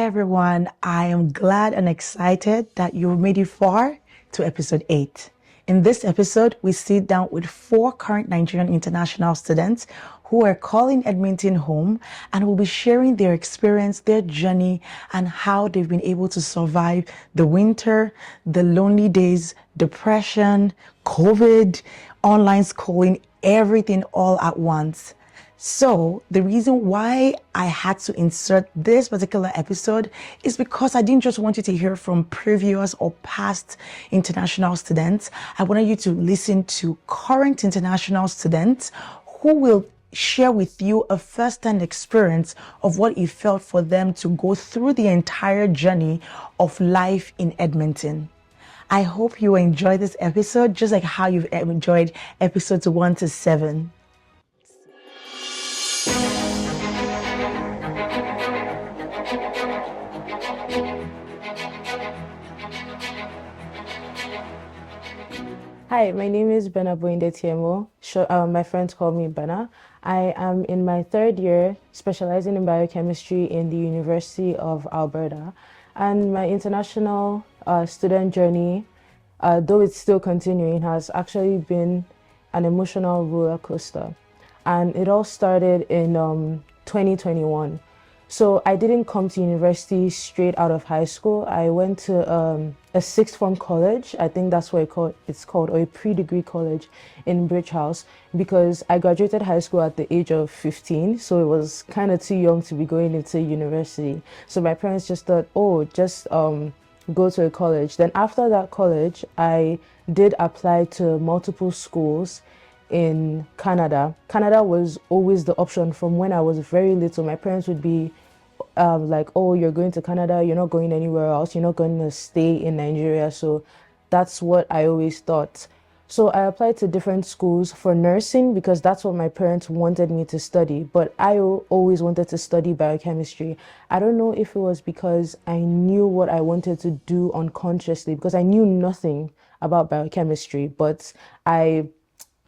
everyone. I am glad and excited that you made it far to episode 8. In this episode, we sit down with 4 current Nigerian international students who are calling Edmonton home and will be sharing their experience, their journey, and how they've been able to survive the winter, the lonely days, depression, COVID, online schooling, everything all at once. So the reason why I had to insert this particular episode is because I didn't just want you to hear from previous or past international students. I wanted you to listen to current international students who will share with you a first-hand experience of what it felt for them to go through the entire journey of life in Edmonton. I hope you enjoy this episode just like how you've enjoyed episodes 1 to 7. Hi, my name is Bena. My friends call me Bena. I am in my 3rd year, specializing in biochemistry in the University of Alberta. And my international student journey, though it's still continuing, has actually been an emotional roller coaster. And it all started in 2021. So I didn't come to university straight out of high school. I went to a 6th form college. I think that's what it's called, or a pre-degree college in Bridge House, because I graduated high school at the age of 15. So it was kind of too young to be going into university. So my parents just thought, just go to a college. Then after that college, I did apply to multiple schools in Canada. Canada was always the option from when I was very little. My parents would be like, you're going to Canada, you're not going anywhere else, you're not going to stay in Nigeria. So that's what I always thought. So I applied to different schools for nursing because that's what my parents wanted me to study. But I always wanted to study biochemistry. I don't know if it was because I knew what I wanted to do unconsciously, because I knew nothing about biochemistry, but I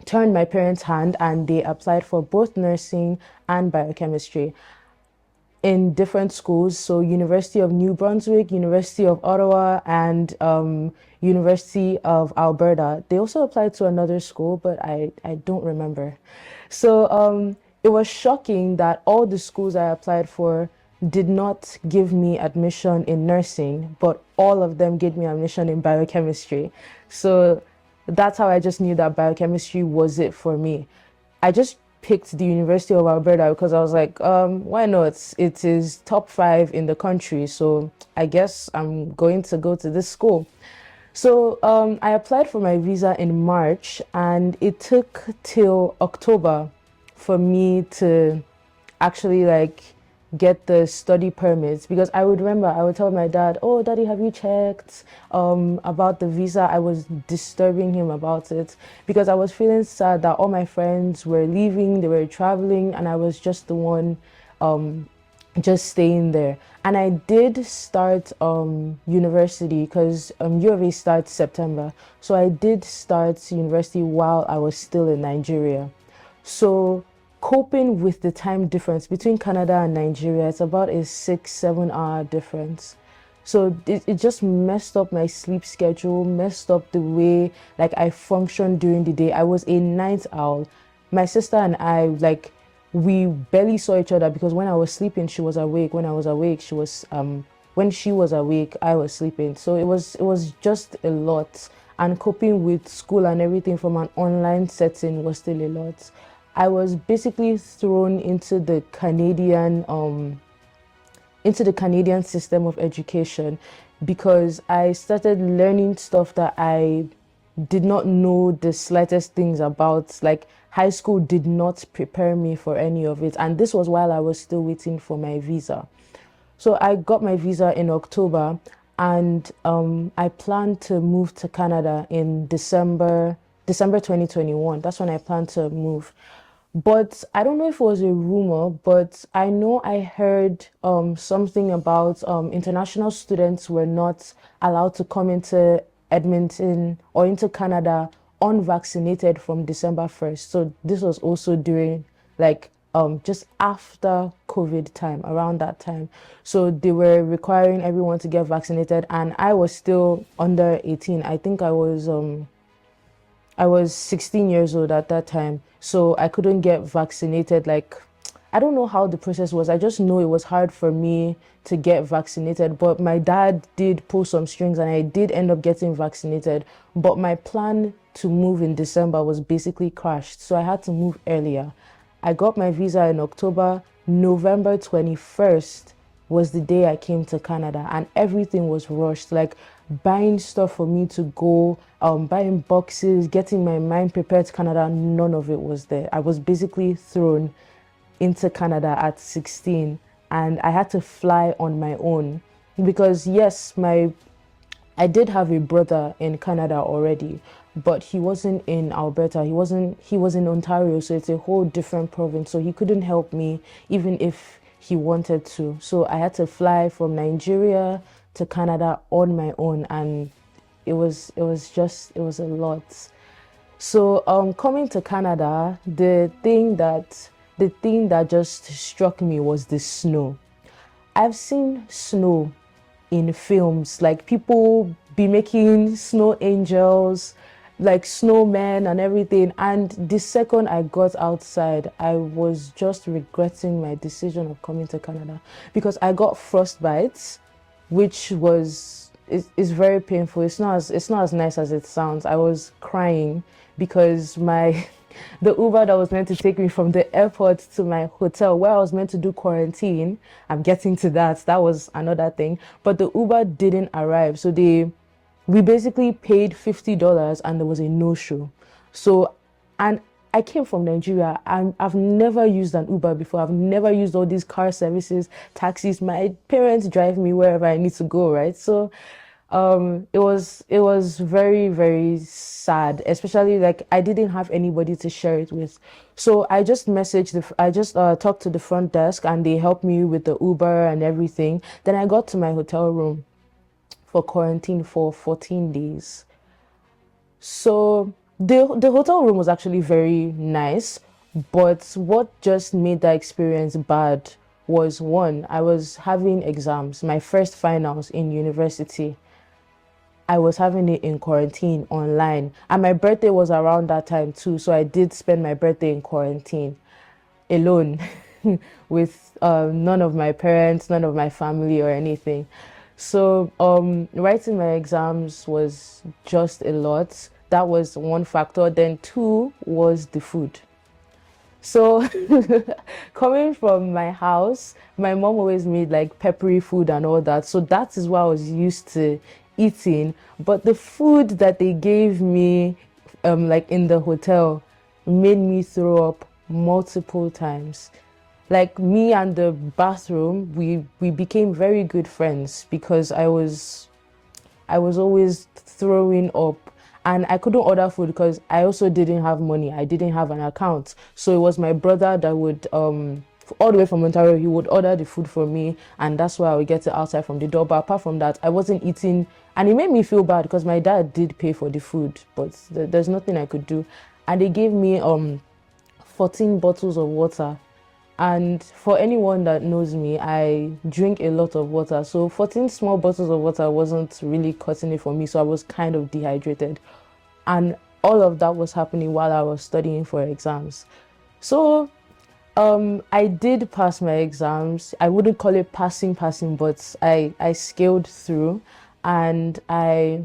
turned my parents' hand and they applied for both nursing and biochemistry in different schools. So University of New Brunswick, University of Ottawa, and University of Alberta. They also applied to another school, but I don't remember. So it was shocking that all the schools I applied for did not give me admission in nursing, but all of them gave me admission in biochemistry. So that's how I just knew that biochemistry was it for me. I just picked the University of Alberta because I was like, why not? It is top 5 in the country, so I guess I'm going to go to this school. So I applied for my visa in March, and it took till October for me to actually get the study permits, because I would tell my dad, daddy, have you checked about the visa? I was disturbing him about it because I was feeling sad that all my friends were leaving, they were traveling, and I was just the one just staying there. And I did start university because U of A starts September, so I did start university while I was still in Nigeria. So coping with the time difference between Canada and Nigeria, it's about a 6-7 hour difference. So it just messed up my sleep schedule, messed up the way I functioned during the day. I was a night owl. My sister and I, we barely saw each other because when I was sleeping, she was awake. When I was awake, she was when she was awake, I was sleeping. So it was just a lot. And coping with school and everything from an online setting was still a lot. I was basically thrown into the Canadian system of education because I started learning stuff that I did not know the slightest things about. High school did not prepare me for any of it, and this was while I was still waiting for my visa. So I got my visa in October, and I planned to move to Canada in December 2021. That's when I planned to move. But I don't know if it was a rumor, but I know I heard something about international students were not allowed to come into Edmonton or into Canada unvaccinated from December 1st. So this was also during just after COVID time, around that time. So they were requiring everyone to get vaccinated, and I was still under 18. I think I was 16 years old at that time, so I couldn't get vaccinated. Like, I don't know how the process was. I just know it was hard for me to get vaccinated. But my dad did pull some strings and I did end up getting vaccinated. But my plan to move in December was basically crashed. So I had to move earlier. I got my visa in October. November 21st was the day I came to Canada, and everything was rushed. Like, buying stuff for me to go, buying boxes, getting my mind prepared to Canada, none of it was there. I was basically thrown into Canada at 16, and I had to fly on my own because yes, my I did have a brother in Canada already, but he wasn't in Alberta. He was in Ontario, so it's a whole different province. So he couldn't help me even if he wanted to. So I had to fly from Nigeria to Canada on my own, and it was a lot. So coming to Canada, the thing that just struck me was the snow. I've seen snow in films, like people be making snow angels, like snowmen and everything. And the second I got outside, I was just regretting my decision of coming to Canada because I got frostbite, which is very painful. It's not as nice as it sounds. I was crying because my the Uber that was meant to take me from the airport to my hotel where I was meant to do quarantine, I'm getting to that. That was another thing. But the Uber didn't arrive. So we basically paid $50 and there was a no-show. So, and I came from Nigeria and I've never used an Uber before. I've never used all these car services, taxis. My parents drive me wherever I need to go, right? So it was very, very sad, especially like I didn't have anybody to share it with. So I just talked to the front desk and they helped me with the Uber and everything. Then I got to my hotel room for quarantine for 14 days. So the hotel room was actually very nice, but what just made that experience bad was one, I was having exams, my first finals in university. I was having it in quarantine online, and my birthday was around that time too. So I did spend my birthday in quarantine alone with none of my parents, none of my family or anything. So writing my exams was just a lot. That was one factor. Then two was the food. So coming from my house, my mom always made like peppery food and all that. So that is what I was used to eating. But the food that they gave me, like in the hotel, made me throw up multiple times. Like me and the bathroom, we became very good friends because I was always throwing up, and I couldn't order food because I also didn't have money. I didn't have an account. So it was my brother that would all the way from Ontario, he would order the food for me, and that's why I would get it outside from the door. But apart from that, I wasn't eating, and it made me feel bad because my dad did pay for the food, but there's nothing I could do. And they gave me 14 bottles of water. And for anyone that knows me, I drink a lot of water. So 14 small bottles of water wasn't really cutting it for me. So I was kind of dehydrated. And all of that was happening while I was studying for exams. So I did pass my exams. I wouldn't call it passing, but I scaled through, and I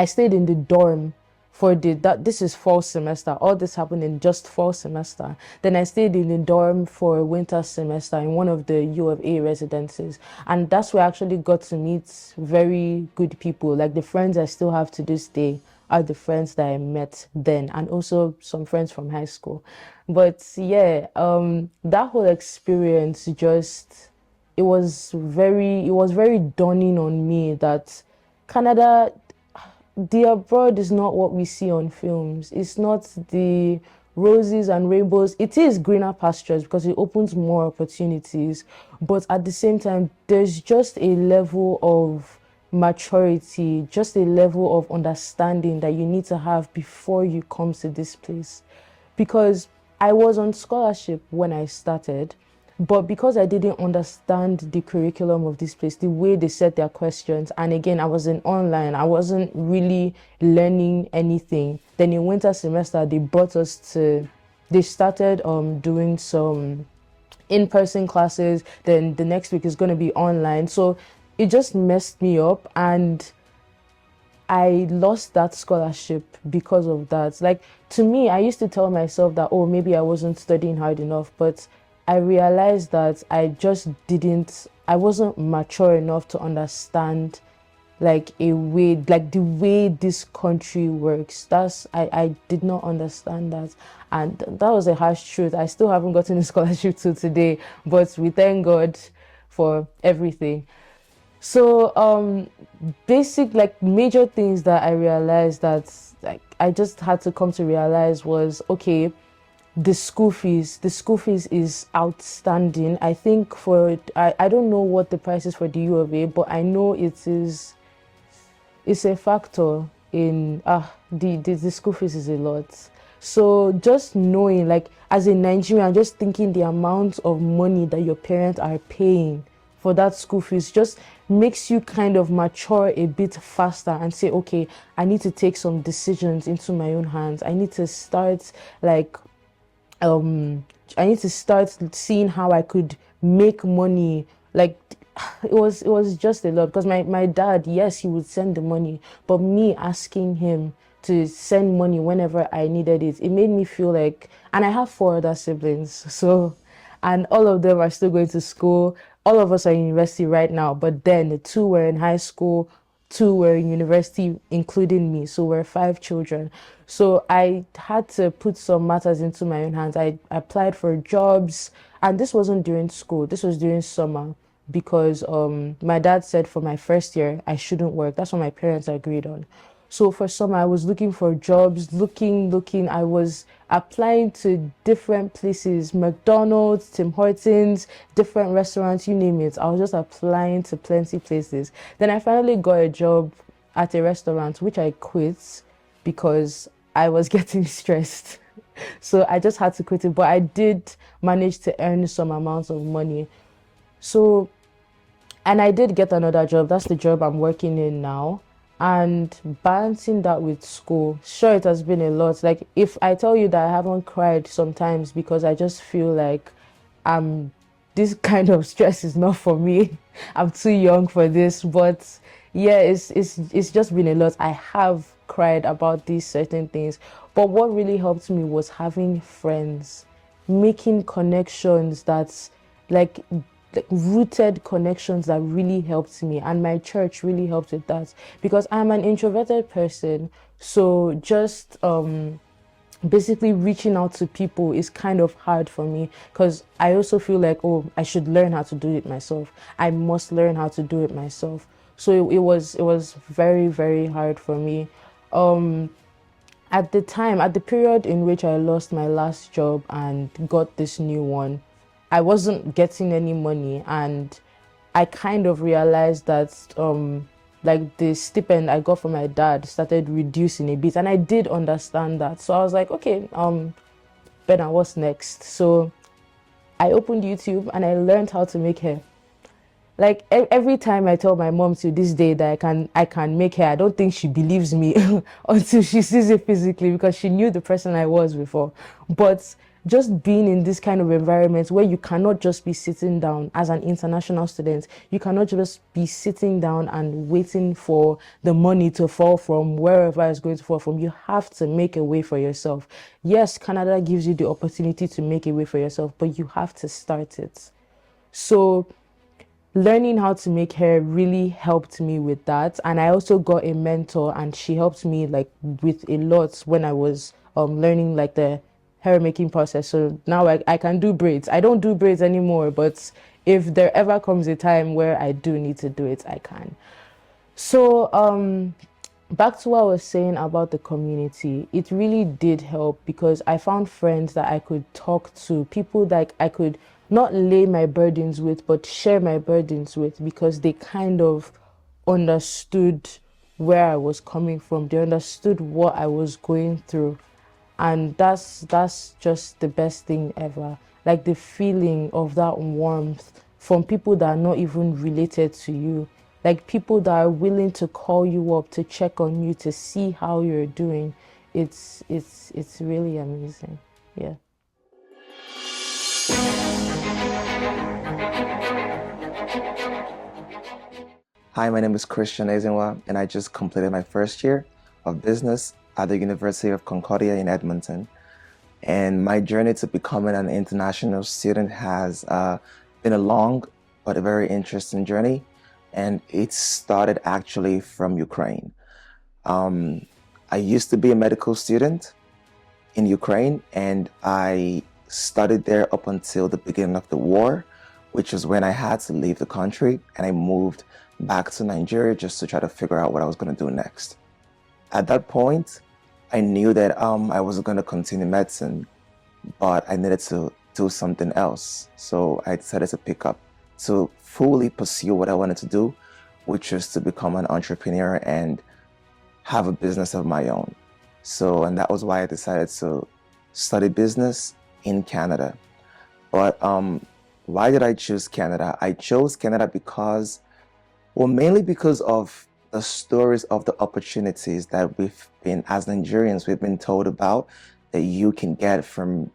stayed in the dorm for this is fall semester. All this happened in just fall semester. Then I stayed in the dorm for winter semester in one of the U of A residences. And that's where I actually got to meet very good people. Like the friends I still have to this day are the friends that I met then, and also some friends from high school. But yeah, that whole experience just it was very dawning on me that Canada, the abroad is not what we see on films. It's not the roses and rainbows. It is greener pastures because it opens more opportunities. But at the same time, there's just a level of maturity, just a level of understanding that you need to have before you come to this place. Because I was on scholarship when I started, But because I didn't understand the curriculum of this place, the way they set their questions, and again, I was in online, I wasn't really learning anything. Then in winter semester, they started doing some in-person classes. Then the next week is going to be online. So it just messed me up, and I lost that scholarship because of that. Like, to me, I used to tell myself that, oh, maybe I wasn't studying hard enough, but I realized that I wasn't mature enough to understand like the way this country works. I did not understand that. And that was a harsh truth. I still haven't gotten a scholarship till today, but we thank God for everything. So basic like major things that I realized that like I just had to come to realize was, okay, the school fees is outstanding. I think I don't know what the price is for the U of A, but I know it's a factor in the school fees is a lot. So just knowing, like, as a Nigerian, just thinking the amount of money that your parents are paying for that school fees just makes you kind of mature a bit faster and say, okay, I need to take some decisions into my own hands. I need to start like um I need to start seeing how I could make money. Like, it was just a lot, because my dad, yes, he would send the money, but me asking him to send money whenever I needed it, it made me feel like, and I have four other siblings, so, and all of them are still going to school. All of us are in university right now, but then the two were in high school, two were in university, including me. So we're five children. So I had to put some matters into my own hands. I applied for jobs, and this wasn't during school. This was during summer, because my dad said for my first year I shouldn't work. That's what my parents agreed on. So for summer, I was looking for jobs, looking. I was applying to different places, McDonald's, Tim Hortons, different restaurants, you name it. I was just applying to plenty places. Then I finally got a job at a restaurant, which I quit because I was getting stressed. So I just had to quit it. But I did manage to earn some amounts of money. So, and I did get another job. That's the job I'm working in now. And balancing that with school, sure, it has been a lot. Like, if I tell you that I haven't cried sometimes because I just feel like I'm this kind of stress is not for me. I'm too young for this. But yeah, it's just been a lot. I have cried about these certain things. But what really helped me was having friends, making connections that's like rooted connections that really helped me, and my church really helped with that, because I'm an introverted person. So just basically reaching out to people is kind of hard for me, because I also feel like, oh, I should learn how to do it myself. I must learn how to do it myself. So it was very, very hard for me. um at the time, at the period in which I lost my last job and got this new one, I wasn't getting any money, and I kind of realized that like the stipend I got from my dad started reducing a bit, and I did understand that. So I was like, okay, Bena, what's next? So I opened YouTube and I learned how to make hair. Like, every time I tell my mom to this day that I can make hair, I don't think she believes me until she sees it physically, because she knew the person I was before. But just being in this kind of environment where you cannot just be sitting down as an international student, you cannot just be sitting down and waiting for the money to fall from wherever it's going to fall from. You have to make a way for yourself. Yes, Canada gives you the opportunity to make a way for yourself, but you have to start it. So learning how to make hair really helped me with that. And I also got a mentor, and she helped me like with a lot when I was learning like the hair making process. So now I can do braids. I don't do braids anymore, but if there ever comes a time where I do need to do it, I can. So back to what I was saying about the community, it really did help, because I found friends that I could talk to, people that I could not lay my burdens with, but share my burdens with, because they kind of understood where I was coming from. They understood what I was going through. And that's just the best thing ever. like the feeling of that warmth from people that are not even related to you, like people that are willing to call you up to check on you to see how you're doing. It's really amazing. Yeah. Hi, my name is Christian Ezenwa, and I just completed my first year of business at the University of Concordia in Edmonton. And my journey to becoming an international student has been a long but a very interesting journey. And it started actually from Ukraine. I used to be a medical student in Ukraine, and I studied there up until the beginning of the war, which is when I had to leave the country and I moved back to Nigeria just to try to figure out what I was going to do next. At that point, I knew that I wasn't going to continue medicine, but I needed to do something else. So I decided to pick up to fully pursue what I wanted to do, which was to become an entrepreneur and have a business of my own. So, and that was why I decided to study business in Canada. But why did I choose Canada? I chose Canada because, well, mainly because of the stories of the opportunities that we've been, as Nigerians, we've been told about that you can get from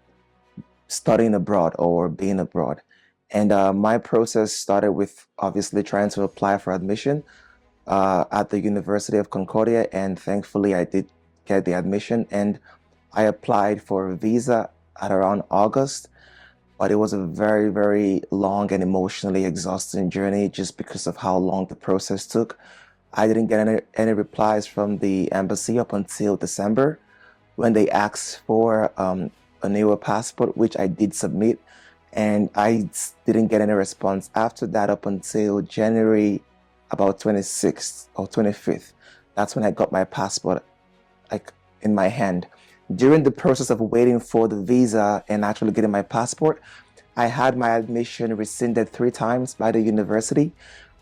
studying abroad or being abroad. And my process started with obviously trying to apply for admission at the University of Concordia, and thankfully I did get the admission, and I applied for a visa at around August, but it was a very, very long and emotionally exhausting journey just because of how long the process took. I didn't get any replies from the embassy up until December when they asked for a newer passport, which I did submit, and I didn't get any response after that up until January about 26th or 25th. That's when I got my passport like in my hand. During the process of waiting for the visa and actually getting my passport, I had my admission rescinded 3 times by the university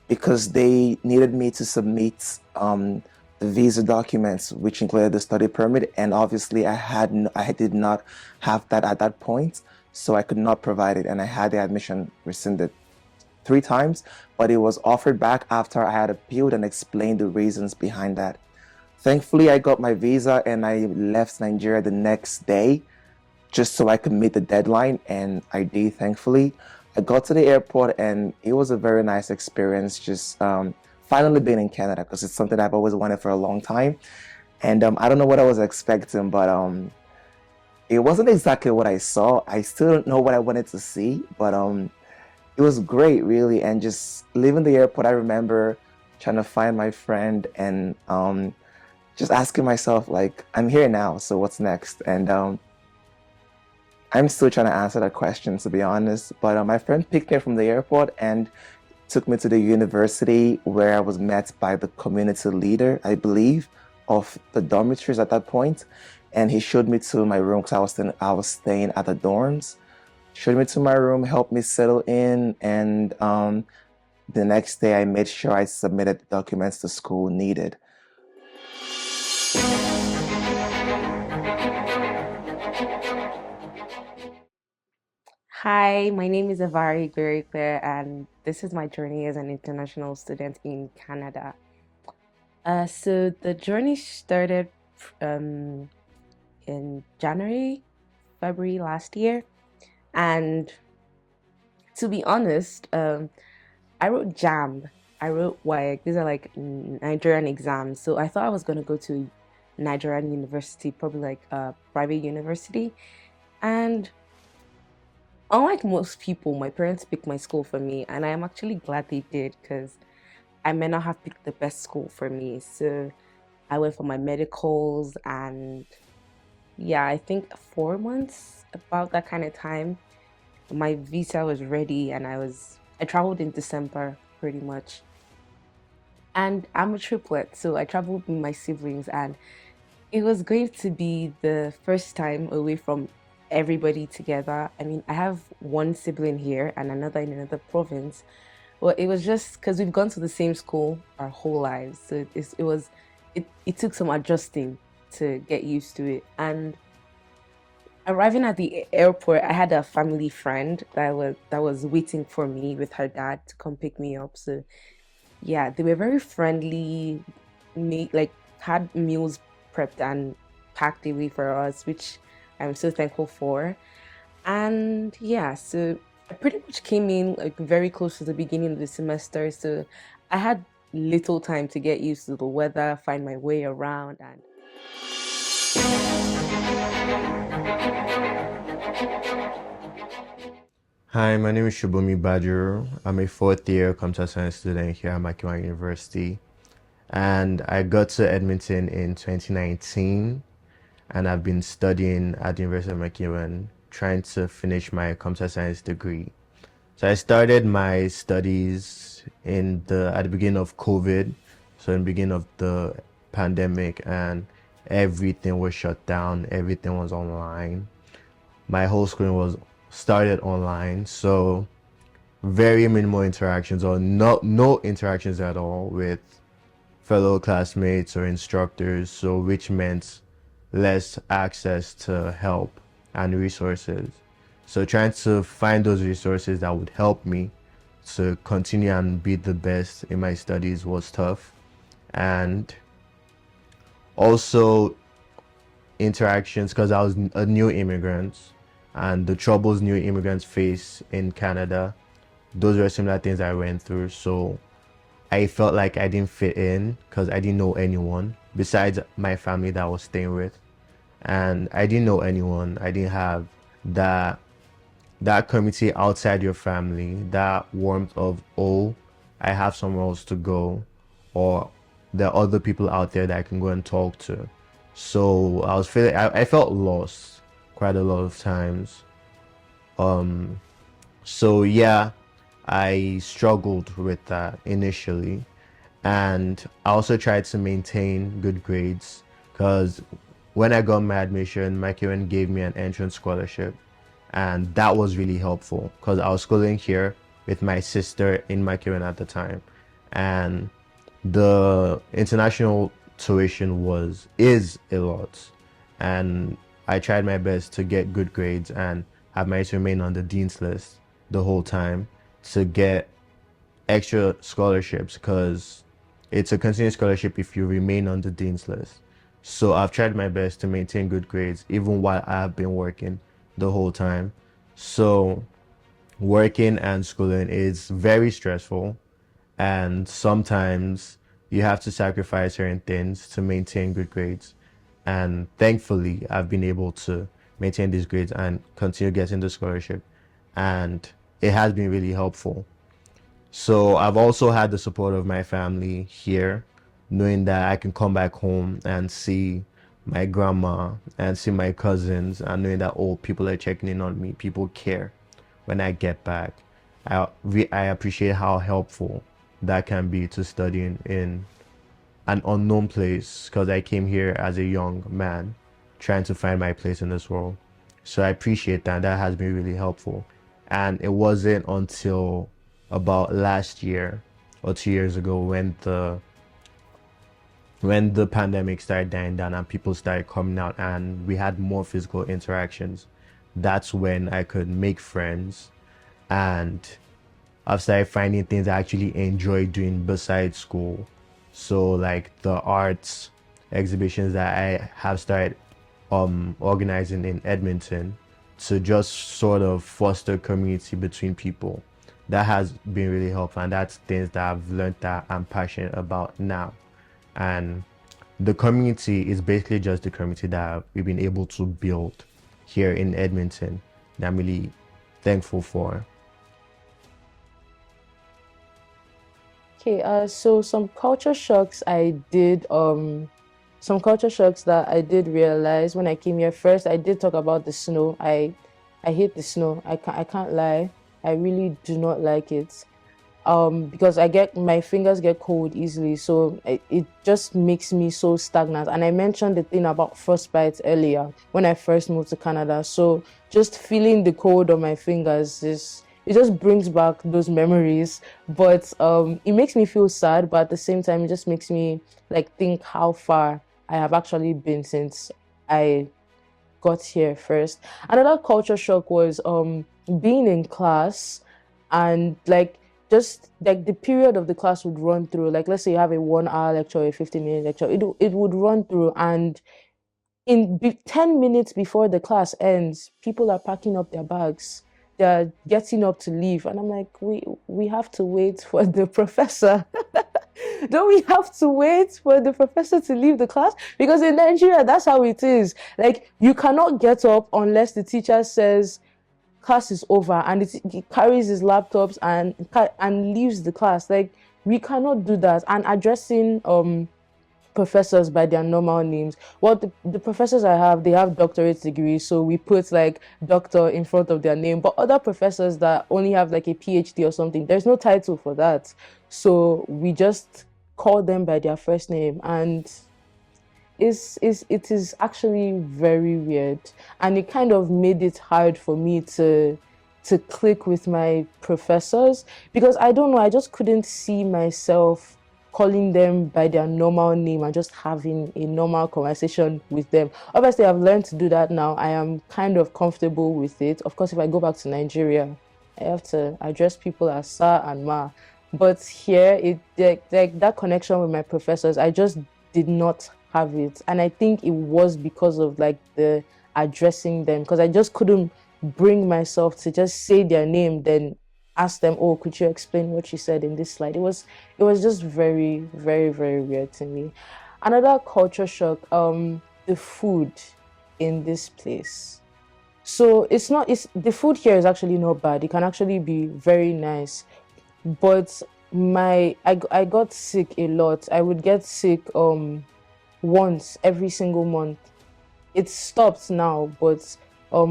because they needed me to submit the visa documents, which included the study permit, and obviously I did not have that at that point, so I could not provide it, and I had the admission rescinded 3 times, but it was offered back after I had appealed and explained the reasons behind that. Thankfully, I got my visa and I left Nigeria the next day just so I could meet the deadline, and I did, thankfully. I got to the airport and it was a very nice experience just finally being in Canada, because it's something I've always wanted for a long time. And I don't know what I was expecting, but it wasn't exactly what I saw. I still don't know what I wanted to see, but it was great, really. And just leaving the airport, I remember trying to find my friend and just asking myself, like, I'm here now, so what's next? And I'm still trying to answer that question, to be honest. But my friend picked me from the airport and took me to the university, where I was met by the community leader, I believe, of the dormitories at that point. And he showed me to my room because I was staying at the dorms. Showed me to my room, helped me settle in, and the next day I made sure I submitted the documents the school needed. Hi, my name is Avari, and this is my journey as an international student in Canada. So the journey started um, in January, February last year, and to be honest, I wrote JAM, I wrote WAEC. These are like Nigerian exams. So I thought I was gonna go to Nigerian university, probably like a private university, and unlike most people, my parents picked my school for me, and I am actually glad they did because I may not have picked the best school for me. So I went for my medicals, and yeah, I think 4 months, about that kind of time, my visa was ready, and I traveled in December pretty much. And I'm a triplet, so I traveled with my siblings, and it was going to be the first time away from everybody together. I mean, I have one sibling here and another in another province. Well, it was just because we've gone to the same school our whole lives. So it took some adjusting to get used to it. And Arriving at the airport, I had a family friend that was waiting for me with her dad to come pick me up. So yeah, they were very friendly, like had meals prepped and packed away for us, which I'm so thankful for. And yeah, so I pretty much came in like very close to the beginning of the semester, so I had little time to get used to the weather, find my way around, and Hi, my name is Subomi Badger. I'm a fourth year computer science student here at Makiwan University. And I got to Edmonton in 2019, and I've been studying at the University of Makiwan, trying to finish my computer science degree. So I started my studies at the beginning of COVID, so in the beginning of the pandemic, and everything was shut down, everything was online. My whole schooling was started online, so very minimal interactions or no interactions at all with fellow classmates or instructors, so which meant less access to help and resources. So trying to find those resources that would help me to continue and be the best in my studies was tough. And also interactions, because I was a new immigrant, and the troubles new immigrants face in Canada, those were similar things I went through. So I felt like I didn't fit in because I didn't know anyone besides my family that I was staying with. And I didn't know anyone. I didn't have that community outside your family, that warmth of, oh, I have somewhere else to go, or there are other people out there that I can go and talk to. So I felt lost quite a lot of times. So yeah, I struggled with that initially. And I also tried to maintain good grades because when I got my admission, my parent gave me an entrance scholarship. And that was really helpful because I was schooling here with my sister in Makiwen at the time. And the international tuition is a lot. And I tried my best to get good grades and have managed to remain on the dean's list the whole time to get extra scholarships because it's a continuous scholarship if you remain on the dean's list. So I've tried my best to maintain good grades even while I've been working the whole time. So working and schooling is very stressful, and sometimes you have to sacrifice certain things to maintain good grades. And thankfully, I've been able to maintain these grades and continue getting the scholarship. And it has been really helpful. So I've also had the support of my family here, knowing that I can come back home and see my grandma and see my cousins, and knowing that, oh, people are checking in on me, people care when I get back. I appreciate how helpful that can be to studying in an unknown place because I came here as a young man trying to find my place in this world. So I appreciate that. That has been really helpful. And it wasn't until about last year or 2 years ago when the pandemic started dying down and people started coming out and we had more physical interactions. That's when I could make friends, and I've started finding things I actually enjoy doing besides school. So like the arts exhibitions that I have started organizing in Edmonton to just sort of foster community between people. That has been really helpful, and that's things that I've learned that I'm passionate about now. And the community is basically just the community that we've been able to build here in Edmonton that I'm really thankful for. Okay, so some culture shocks that I did realize when I came here. First, I did talk about the snow. I hate the snow. I can't lie. I really do not like it. Because my fingers get cold easily, so it just makes me so stagnant. And I mentioned the thing about frostbite earlier when I first moved to Canada. So just feeling the cold on my fingers it just brings back those memories. But it makes me feel sad, but at the same time, it just makes me like think how far I have actually been since I got here first. Another culture shock was being in class and like just like the period of the class would run through. Like let's say you have a 1 hour lecture or a 15-minute lecture, it would run through, and 10 minutes before the class ends, people are packing up their bags. They're getting up to leave. And I'm like, we have to wait for the professor. Don't we have to wait for the professor to leave the class? Because in Nigeria, that's how it is. Like, you cannot get up unless the teacher says class is over, and he carries his laptops and leaves the class. Like, we cannot do that. And addressing professors by their normal names. Well, the professors I have, they have doctorate degrees, so we put like doctor in front of their name. But other professors that only have like a PhD or something, there's no title for that. So we just call them by their first name, and it is actually very weird, and it kind of made it hard for me to click with my professors, because I don't know, I just couldn't see myself calling them by their normal name and just having a normal conversation with them. Obviously, I've learned to do that now. I am kind of comfortable with it. Of course, if I go back to Nigeria, I have to address people as sir and ma. But here, like that connection with my professors, I just did not have it. And I think it was because of like the addressing them, because I just couldn't bring myself to just say their name, then ask them, oh, could you explain what you said in this slide? It was just very, very, very weird to me. Another culture shock, the food in this place. So it's the food here is actually not bad. It can actually be very nice. But I got sick a lot. I would get sick once every single month. It stopped now, but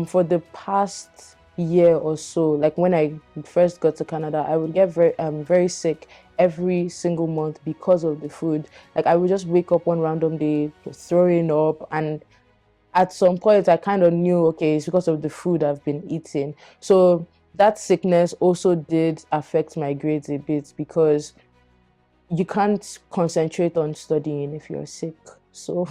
for the past year or so, like when I first got to Canada, I would get very sick every single month because of the food. Like I would just wake up one random day throwing up, and at some point I kind of knew, okay, it's because of the food I've been eating. So that sickness also did affect my grades a bit, because you can't concentrate on studying if you're sick. So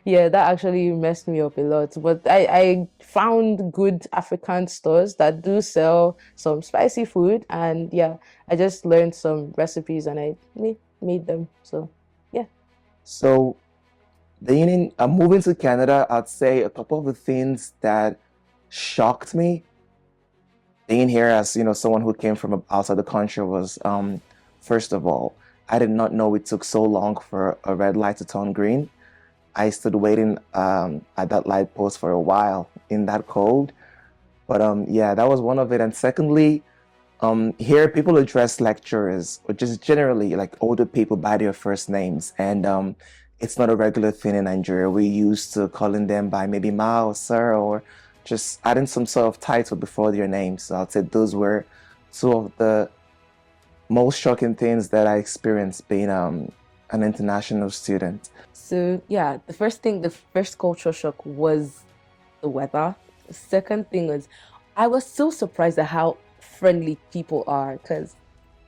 yeah, that actually messed me up a lot. But I found good African stores that do sell some spicy food, and yeah, I just learned some recipes and I made them. So yeah. So, moving to Canada, I'd say a couple of the things that shocked me being here as someone who came from outside the country was, first of all, I did not know it took so long for a red light to turn green. I stood waiting at that light post for a while in that cold. But yeah, that was one of it. And secondly, here people address lecturers, which is generally like older people, by their first names. And it's not a regular thing in Nigeria. We're used to calling them by maybe ma or sir, or just adding some sort of title before their name. So I'd say those were two of the most shocking things that I experienced being an international student. So yeah, the first culture shock was the weather. The second thing was, I was so surprised at how friendly people are, because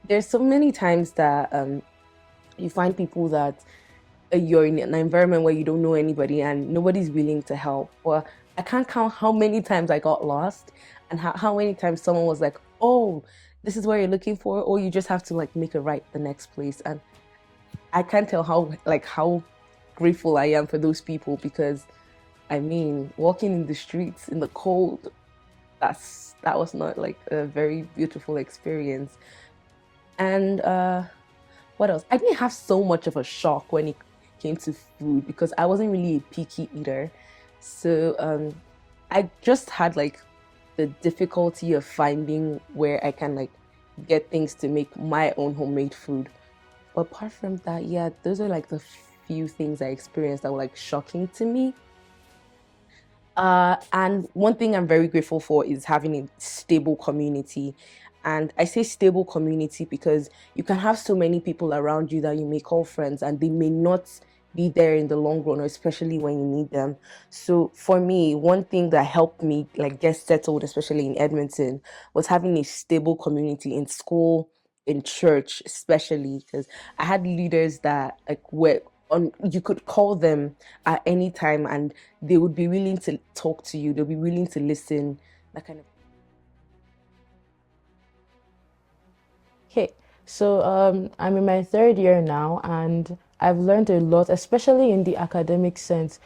there's so many times that you find people that you're in an environment where you don't know anybody and nobody's willing to help. Well, I can't count how many times I got lost, and how many times someone was like, oh, this is where you're looking for, or you just have to like make a right the next place. And I can't tell how grateful I am for those people, because I mean, walking in the streets in the cold, that was not like a very beautiful experience. And what else? I didn't have so much of a shock when it came to food, because I wasn't really a picky eater. So I just had like the difficulty of finding where I can like get things to make my own homemade food. But apart from that, yeah, those are like the few things I experienced that were like shocking to me. And one thing I'm very grateful for is having a stable community. And I say stable community because you can have so many people around you that you may call friends, and they may not be there in the long run, or especially when you need them. So for me, one thing that helped me like get settled, especially in Edmonton, was having a stable community in school, in church, especially because I had leaders that like were you could call them at any time and they would be willing to talk to you, they'll be willing to listen, that kind of. Okay, so I'm in my third year now, and I've learned a lot, especially in the academic sense.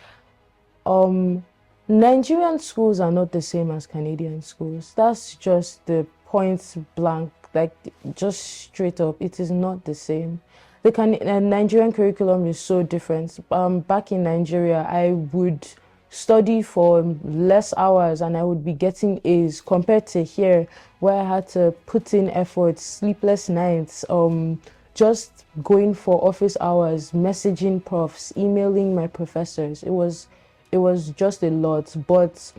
Um, Nigerian schools are not the same as Canadian schools. That's just the point blank, like just straight up. It is not the same. The Nigerian curriculum is so different. Back in Nigeria, I would study for less hours and I would be getting A's compared to here, where I had to put in effort, sleepless nights, just going for office hours, messaging profs, emailing my professors. It was just a lot. But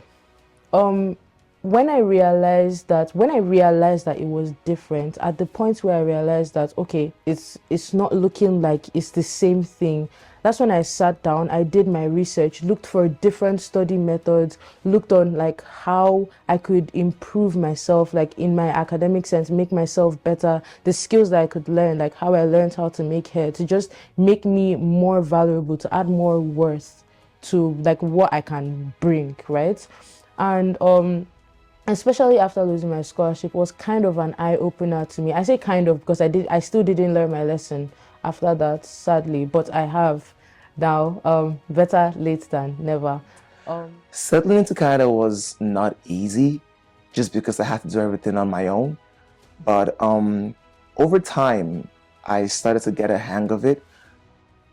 um when I realized that it was different, at the point where I realized that okay, it's not looking like it's the same thing, that's when I sat down, I did my research, looked for different study methods, looked on like how I could improve myself, like in my academic sense, make myself better, the skills that I could learn, like how I learned how to make hair, to just make me more valuable, to add more worth to like what I can bring, right? And especially after losing my scholarship was kind of an eye opener to me. I say kind of because I still didn't learn my lesson after that, sadly, but I have now. Better late than never. Settling into Canada was not easy just because I had to do everything on my own. But over time, I started to get a hang of it.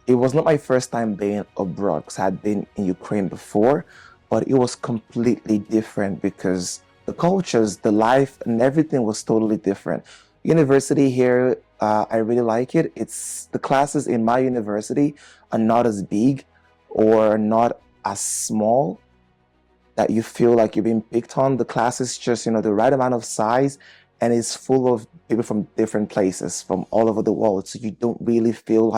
It was not my first time being abroad because I had been in Ukraine before, but it was completely different because the cultures, the life, and everything was totally different. University here, I really like it. It's the classes in my university are not as big or not as small that you feel like you're being picked on. The class is just, the right amount of size and it's full of people from different places, from all over the world. So you don't really feel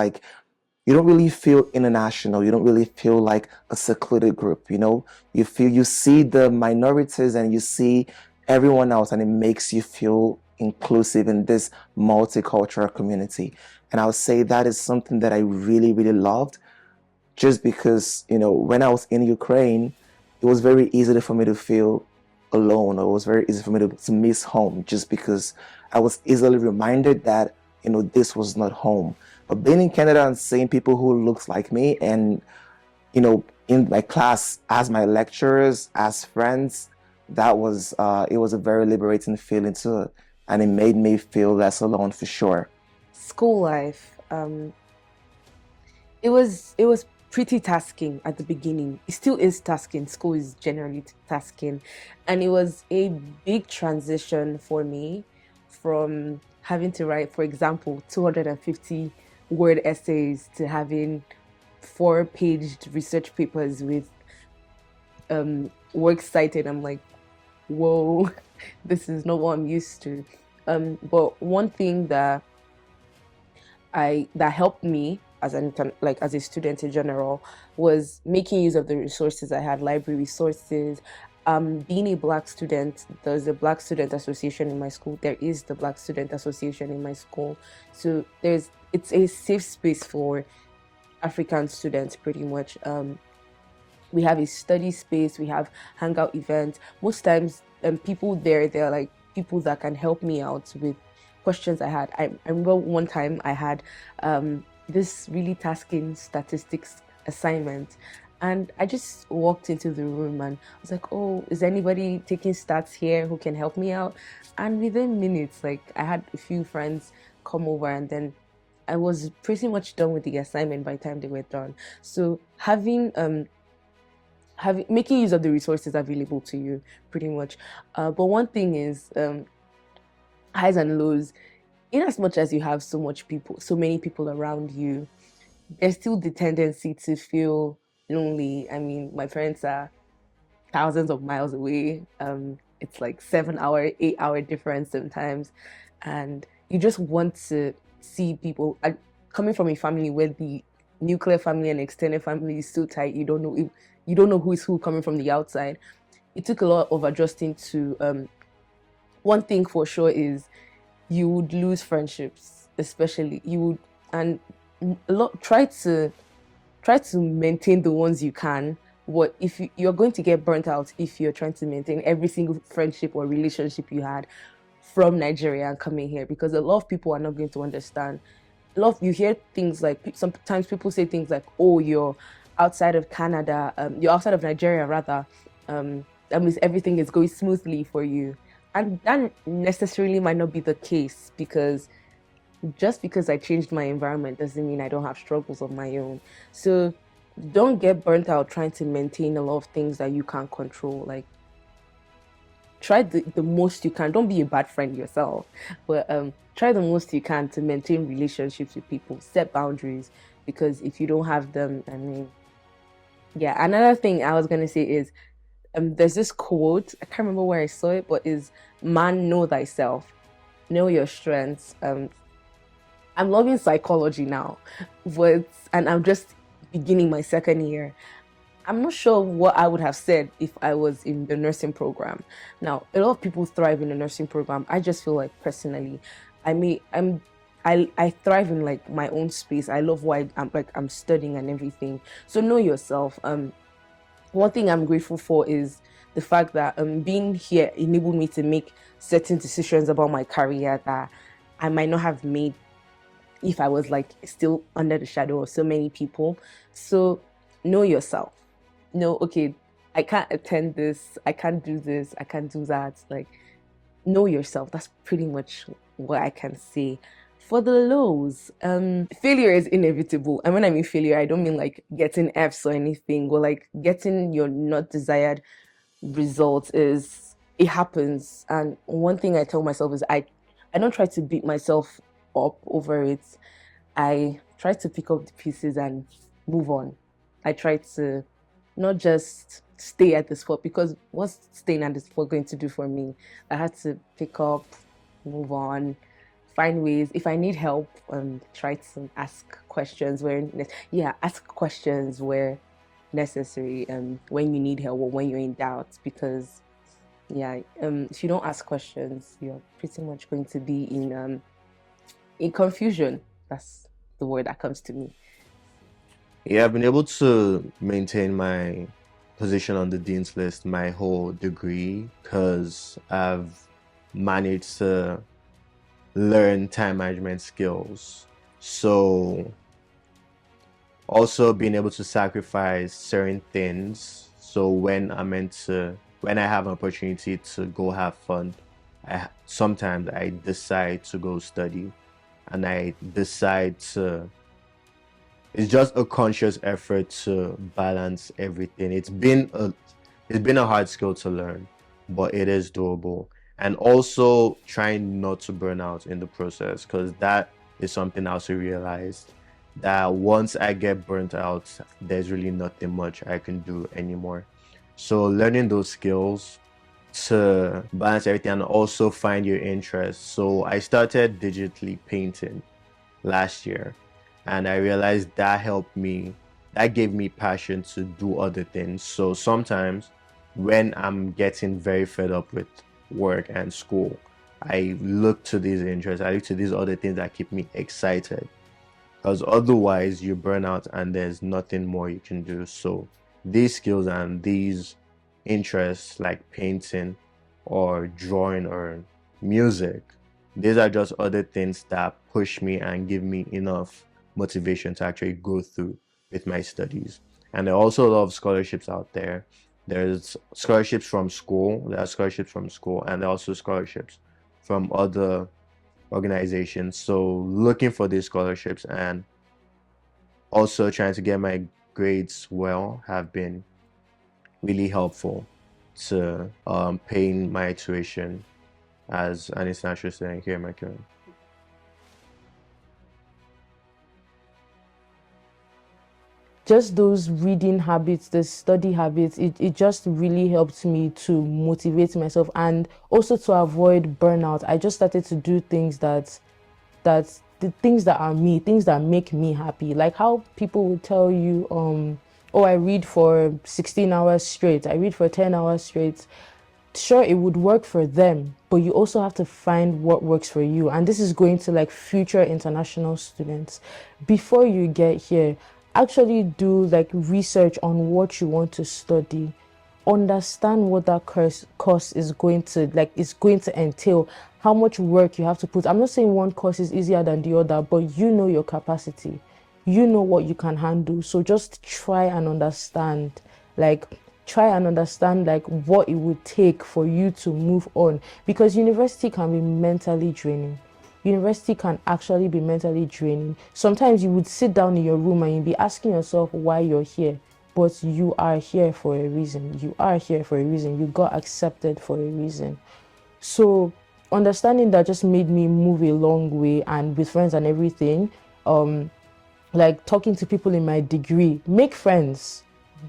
international. You don't really feel like a secluded group, you see the minorities and you see everyone else and it makes you feel inclusive in this multicultural community. And I would say that is something that I really, really loved just because, when I was in Ukraine, it was very easy for me to feel alone, or it was very easy for me to miss home just because I was easily reminded that, this was not home. But being in Canada and seeing people who looks like me and, in my class as my lecturers, as friends, it was a very liberating feeling too. And it made me feel less alone for sure. School life, it was pretty tasking at the beginning. It still is tasking. School is generally tasking, and it was a big transition for me from having to write, for example, 250 word essays to having 4-page research papers with works cited. I'm like, whoa, this is not what I'm used to. But one thing that helped me as as a student in general was making use of the resources I had, library resources. Being a Black student, there's a Black Student Association in my school. There is the Black Student Association in my school. So it's a safe space for African students pretty much. We have a study space, we have hangout events. Most times people they're like people that can help me out with questions I had. I remember one time I had this really tasking statistics assignment, and I just walked into the room and I was like, oh, is anybody taking stats here who can help me out? And within minutes, like I had a few friends come over, and then I was pretty much done with the assignment by the time they were done. So making use of the resources available to you pretty much. But one thing is highs and lows. In as much as you have so many people around you, there's still the tendency to feel lonely. I mean, my parents are thousands of miles away. It's like 7-hour, 8-hour difference sometimes, and you just want to see people. Coming from a family where the nuclear family and extended family is so tight, you don't know who is who coming from the outside. It took a lot of adjusting to. One thing for sure is you would lose friendships, especially you would, and a lot try to try to maintain the ones you can. What if you're going to get burnt out if you're trying to maintain every single friendship or relationship you had from Nigeria and coming here, because a lot of people are not going to understand. You hear things like, sometimes people say things like, oh, you're outside of Canada, you're outside of Nigeria rather, that means everything is going smoothly for you. And that necessarily might not be the case, because just because I changed my environment doesn't mean I don't have struggles of my own. So don't get burnt out trying to maintain a lot of things that you can't control. Like, try the most you can. Don't be a bad friend yourself, but try the most you can to maintain relationships with people. Set boundaries, because if you don't have them, I mean, yeah. Another thing I was gonna say is, there's this quote, I can't remember where I saw it, but is, man, know thyself, know your strengths. I'm loving psychology now, and I'm just beginning my second year. I'm not sure what I would have said if I was in the nursing program. Now, a lot of people thrive in the nursing program. I just feel like, personally, I thrive in like my own space. I love why I'm studying and everything. So know yourself. One thing I'm grateful for is the fact that being here enabled me to make certain decisions about my career that I might not have made if I was like still under the shadow of so many people. So know yourself. No, okay, I can't attend this, I can't do this, I can't do that. Like, know yourself. That's pretty much what I can say. For the lows, failure is inevitable. And when I mean failure, I don't mean like getting F's or anything, or like getting your not desired results. Is It happens. And one thing I tell myself is, I don't try to beat myself up over it. I try to pick up the pieces and move on. I try to not just stay at the spot, because what's staying at the spot going to do for me? I had to pick up, move on, find ways. If I need help, try to ask questions ask questions where necessary, when you need help or when you're in doubt, because if you don't ask questions, you're pretty much going to be in confusion. That's the word that comes to me. Yeah, I've been able to maintain my position on the dean's list my whole degree because I've managed to learn time management skills. So also being able to sacrifice certain things. So when I have an opportunity to go have fun, sometimes I decide to go study, and I decide to. It's just a conscious effort to balance everything. It's been a hard skill to learn, but it is doable. And also trying not to burn out in the process, because that is something I also realized, that once I get burnt out, there's really nothing much I can do anymore. So learning those skills to balance everything and also find your interest. So I started digitally painting last year, and I realized that gave me passion to do other things. So sometimes when I'm getting very fed up with work and school, I look to these interests, I look to these other things that keep me excited, because otherwise you burn out and there's nothing more you can do. So these skills and these interests like painting or drawing or music, these are just other things that push me and give me enough motivation to actually go through with my studies. And there are also a lot of scholarships out there. There's scholarships from school, and there are also scholarships from other organizations. So looking for these scholarships and also trying to get my grades well have been really helpful to paying my tuition as an international student here in my country. Just those reading habits, the study habits, it just really helped me to motivate myself and also to avoid burnout. I just started to do things that the things that are me, things that make me happy. Like how people will tell you, oh, I read for 16 hours straight, I read for 10 hours straight. Sure, it would work for them, but you also have to find what works for you. And this is going to like future international students. Before you get here, actually do like research on what you want to study. Understand what that course is going to entail, how much work you have to put. I'm not saying one course is easier than the other, but you know your capacity, you know what you can handle. So just try and understand, like what it would take for you to move on, because university can be mentally draining. University can actually be mentally draining. Sometimes you would sit down in your room and you'd be asking yourself why you're here, but you are here for a reason. You are here for a reason. You got accepted for a reason. So understanding that just made me move a long way, and with friends and everything, like talking to people in my degree, make friends.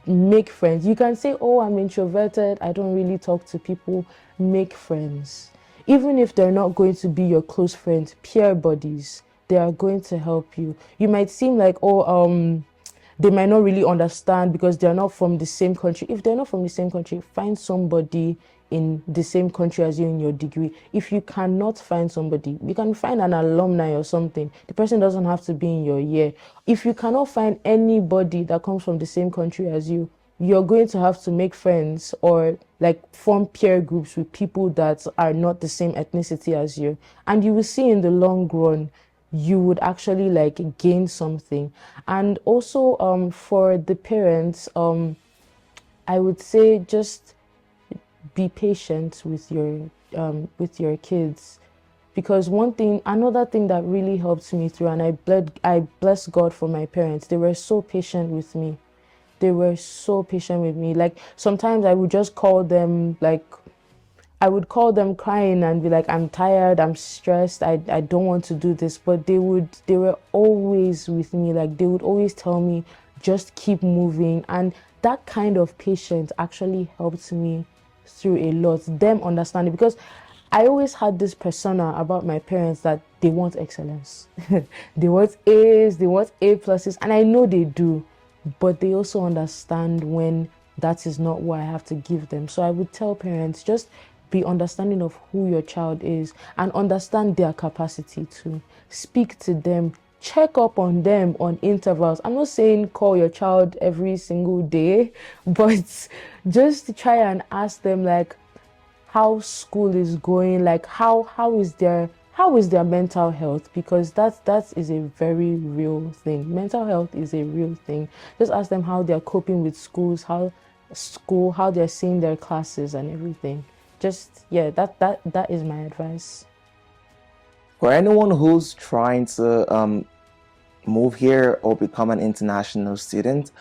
Make friends. You can say, oh, I'm introverted, I don't really talk to people. Make friends. Even if they're not going to be your close friends, peer buddies, they are going to help you. You might seem like, oh, they might not really understand because they're not from the same country. If they're not from the same country, find somebody in the same country as you in your degree. If you cannot find somebody, you can find an alumni or something. The person doesn't have to be in your year. If you cannot find anybody that comes from the same country as you, you're going to have to make friends or like form peer groups with people that are not the same ethnicity as you. And you will see in the long run, you would actually like gain something. And also for the parents, I would say just be patient with your kids, because another thing that really helped me through, and I bless God for my parents. They were so patient with me. They were so patient with me. Like sometimes I would just call them, like I would call them crying and be like, I'm tired, I'm stressed, I don't want to do this. But they were always with me. Like they would always tell me, just keep moving. And that kind of patience actually helped me through a lot. Them understanding, because I always had this persona about my parents that they want excellence. They want A's, they want A pluses, and I know they do, but they also understand when that is not what I have to give them. So I would tell parents, just be understanding of who your child is and understand their capacity to speak to them, check up on them on intervals. I'm not saying call your child every single day, but just try and ask them like how school is going, like how is their mental health, because that is a very real thing. Mental health is a real thing. Just ask them how they're coping with how they're seeing their classes and everything. Just that is my advice. For anyone who's trying to move here or become an international student,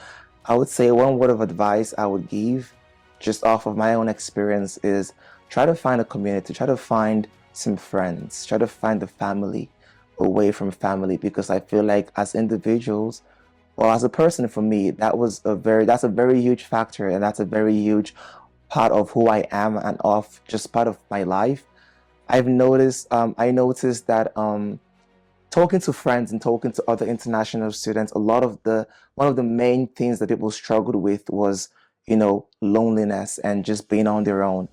I would say one word of advice I would give, just off of my own experience, is try to find a community, try to find some friends, try to find a family away from family, because I feel like as individuals, well, as a person, for me, that's a very huge factor, and that's a very huge part of who I am and of just part of my life. I noticed that talking to friends and talking to other international students, one of the main things that people struggled with was, loneliness and just being on their own.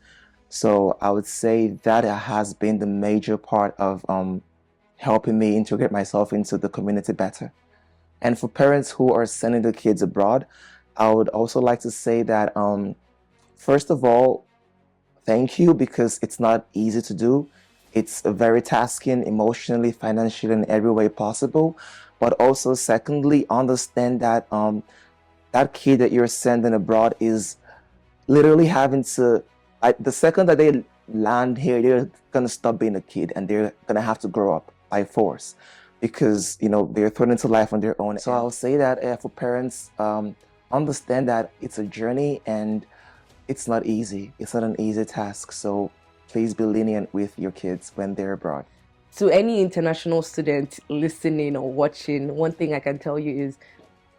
So I would say that has been the major part of helping me integrate myself into the community better. And for parents who are sending their kids abroad, I would also like to say that first of all, thank you, because it's not easy to do. It's very tasking emotionally, financially, in every way possible. But also, secondly, understand that that kid that you're sending abroad is literally having to, the second that they land here, they're gonna stop being a kid and they're gonna have to grow up by force, because they're thrown into life on their own. So I'll say that for parents, understand that it's a journey and it's not easy. It's not an easy task. So please be lenient with your kids when they're abroad. To any international student listening or watching, one thing I can tell you is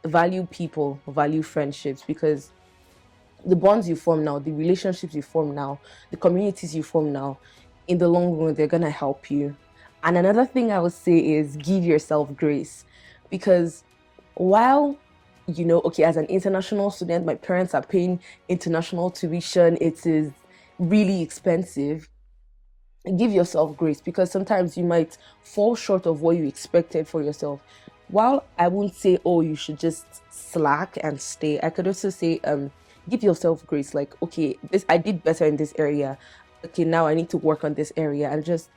value people, value friendships, because the bonds you form now, the relationships you form now, the communities you form now, in the long run, they're going to help you. And another thing I would say is give yourself grace, because while okay, as an international student, my parents are paying international tuition, it is really expensive. Give yourself grace, because sometimes you might fall short of what you expected for yourself. while I won't say, oh, you should just slack and stay, I could also say, give yourself grace. Like, okay, this I did better in this area. Okay, now I need to work on this area, and just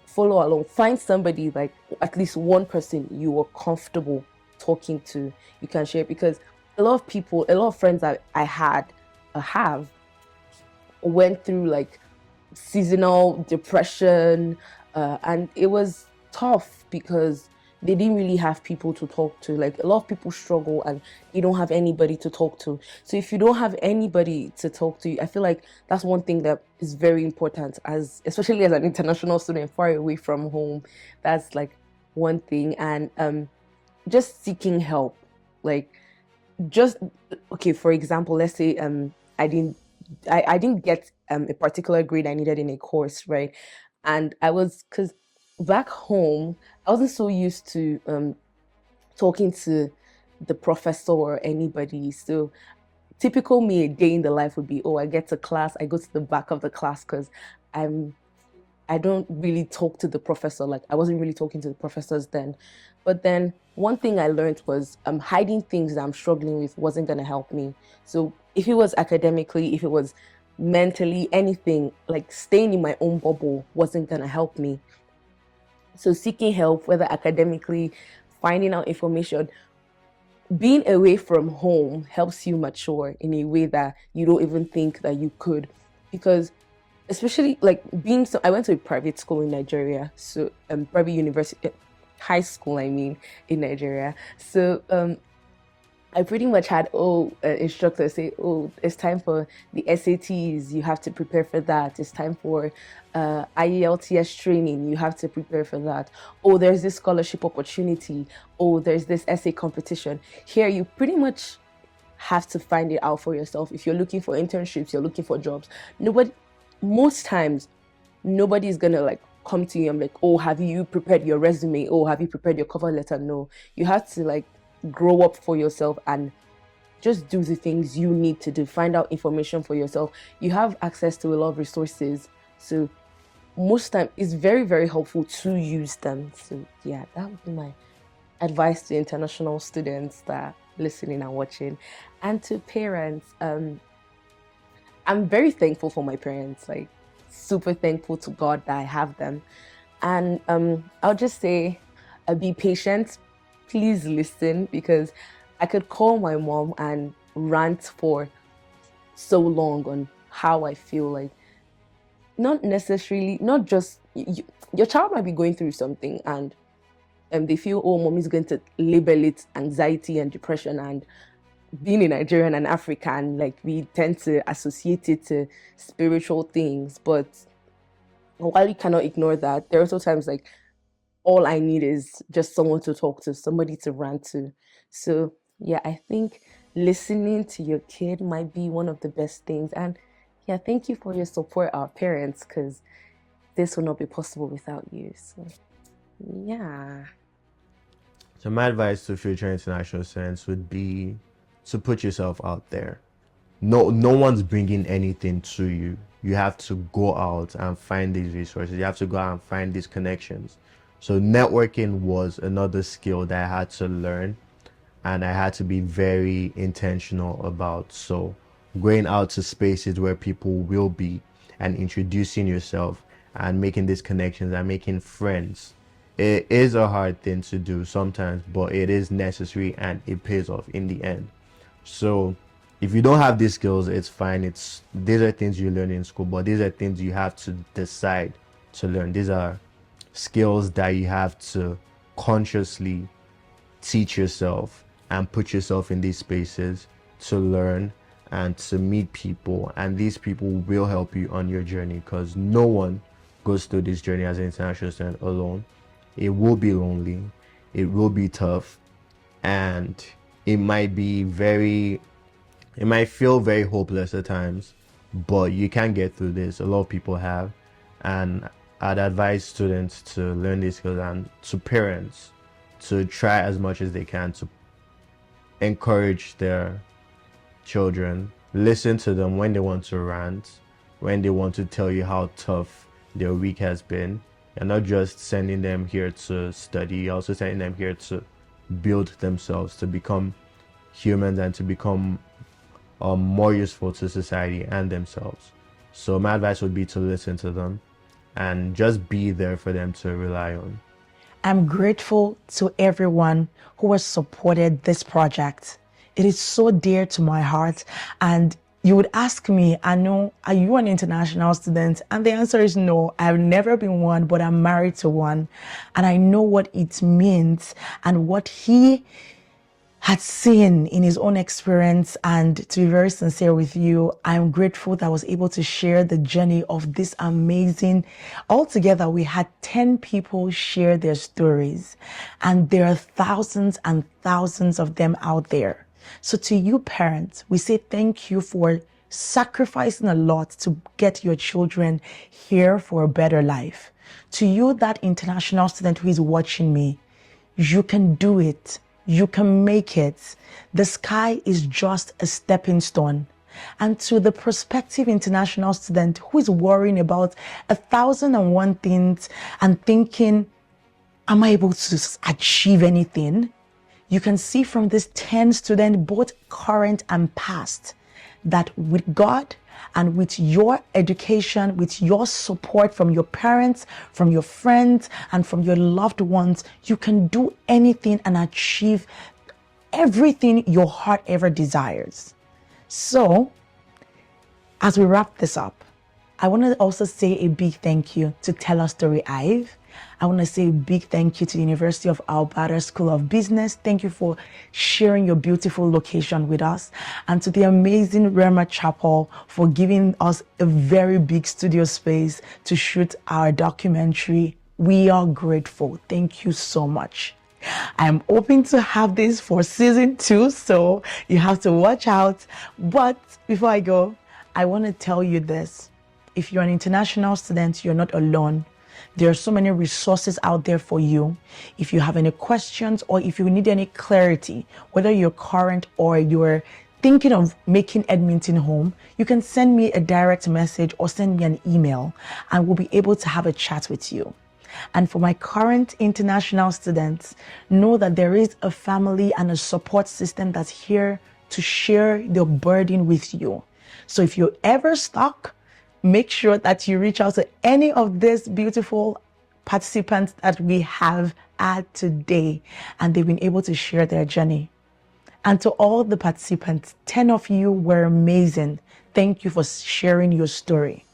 follow along. Find somebody, like at least one person you are comfortable talking to, you can share, because a lot of people, a lot of friends that I had have went through like seasonal depression, and it was tough because they didn't really have people to talk to. Like a lot of people struggle and you don't have anybody to talk to. So if you don't have anybody to talk to, I feel like that's one thing that is very important, as especially as an international student far away from home. That's like one thing. And just seeking help, like just okay, for example, let's say I didn't I didn't get a particular grade I needed in a course, right? And I was, because back home I wasn't so used to talking to the professor or anybody. So typical me, a day in the life would be, oh, I get to class, I go to the back of the class because I'm I don't really talk to the professor. Like I wasn't really talking to the professors then. But then one thing I learned was hiding things that I'm struggling with wasn't gonna help me. So if it was academically, if it was mentally, anything, like staying in my own bubble wasn't gonna help me. So seeking help, whether academically, finding out information, being away from home helps you mature in a way that you don't even think that you could. Because especially like being so, I went to a private school in Nigeria, so private university, high school, I mean, in Nigeria. So I pretty much had instructors say, oh, it's time for the SATs, you have to prepare for that. It's time for IELTS training, you have to prepare for that. Oh, there's this scholarship opportunity. Oh, there's this essay competition. Here, you pretty much have to find it out for yourself. If you're looking for internships, you're looking for jobs. Most times, nobody's gonna like come to you and like, oh, have you prepared your resume? Oh, have you prepared your cover letter? No, you have to like grow up for yourself and just do the things you need to do. Find out information for yourself. You have access to a lot of resources, so most time it's very, very helpful to use them. So yeah, that would be my advice to international students that are listening and watching. And to parents, I'm very thankful for my parents, like super thankful to God that I have them. And I'll just say, be patient. Please listen, because I could call my mom and rant for so long on how I feel. Like, not necessarily, not just your child might be going through something and they feel, oh, mommy's going to label it anxiety and depression. And being a Nigerian and African, like we tend to associate it to spiritual things. But while you cannot ignore that, there are also times like all I need is just someone to talk to, somebody to rant to. So yeah, I think listening to your kid might be one of the best things. And yeah, thank you for your support, our parents, because this will not be possible without you. So yeah. So my advice to future international students would be to put yourself out there. No one's bringing anything to you. You have to go out and find these resources. You have to go out and find these connections. So networking was another skill that I had to learn, and I had to be very intentional about. So going out to spaces where people will be and introducing yourself and making these connections and making friends. It is a hard thing to do sometimes, but it is necessary and it pays off in the end. So if you don't have these skills, it's fine. These are things you learn in school, but these are things you have to decide to learn. These are skills that you have to consciously teach yourself and put yourself in these spaces to learn and to meet people. And these people will help you on your journey, because no one goes through this journey as an international student alone. It will be lonely, it will be tough, and it might feel very hopeless at times, but you can get through this. A lot of people have. And I'd advise students to learn these skills, and to parents to try as much as they can to encourage their children. Listen to them when they want to rant, when they want to tell you how tough their week has been. You're not just sending them here to study, you're also sending them here to build themselves to become humans and to become more useful to society and themselves. So my advice would be to listen to them and just be there for them to rely on. I'm grateful to everyone who has supported this project. It is so dear to my heart. And you would ask me, Aanu, are you an international student? And the answer is no. I've never been one, but I'm married to one. And I know what it means and what he had seen in his own experience. And to be very sincere with you, I'm grateful that I was able to share the journey of this amazing. Altogether, we had 10 people share their stories, and there are thousands and thousands of them out there. So to you parents, we say thank you for sacrificing a lot to get your children here for a better life. To you, that international student who is watching me, you can do it. You can make it. The sky is just a stepping stone. And to the prospective international student who is worrying about 1,001 things and thinking, am I able to achieve anything? You can see from this 10 students, both current and past, that with God and with your education, with your support from your parents, from your friends, and from your loved ones, you can do anything and achieve everything your heart ever desires. So, as we wrap this up, I want to also say a big thank you to Tell Us Story Ive. I want to say a big thank you to the University of Alberta School of Business. Thank you for sharing your beautiful location with us. And to the amazing Rema Chapel for giving us a very big studio space to shoot our documentary. We are grateful. Thank you so much. I'm hoping to have this for season 2, so you have to watch out. But before I go, I want to tell you this. If you're an international student, you're not alone. There are so many resources out there for you. If you have any questions or if you need any clarity, whether you're current or you're thinking of making Edmonton home, you can send me a direct message or send me an email, and we'll be able to have a chat with you. And for my current international students, know that there is a family and a support system that's here to share the burden with you. So if you're ever stuck, make sure that you reach out to any of these beautiful participants that we have had today, and they've been able to share their journey. And to all the participants, 10 of you were amazing. Thank you for sharing your story.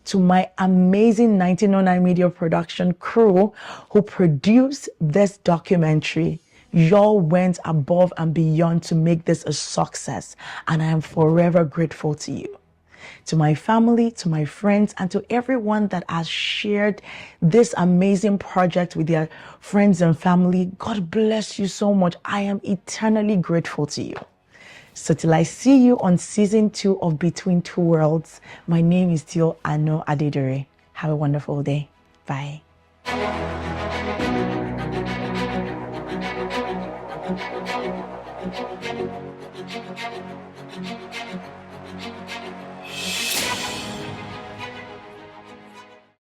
To my amazing 1909 Media production crew who produced this documentary, y'all went above and beyond to make this a success, and I am forever grateful to you. To my family, to my friends, and to everyone that has shared this amazing project with their friends and family, God bless you so much. I am eternally grateful to you. So till I see you on season 2 of Between Two Worlds, my name is still Aanu Adedire. Have a wonderful day. Bye.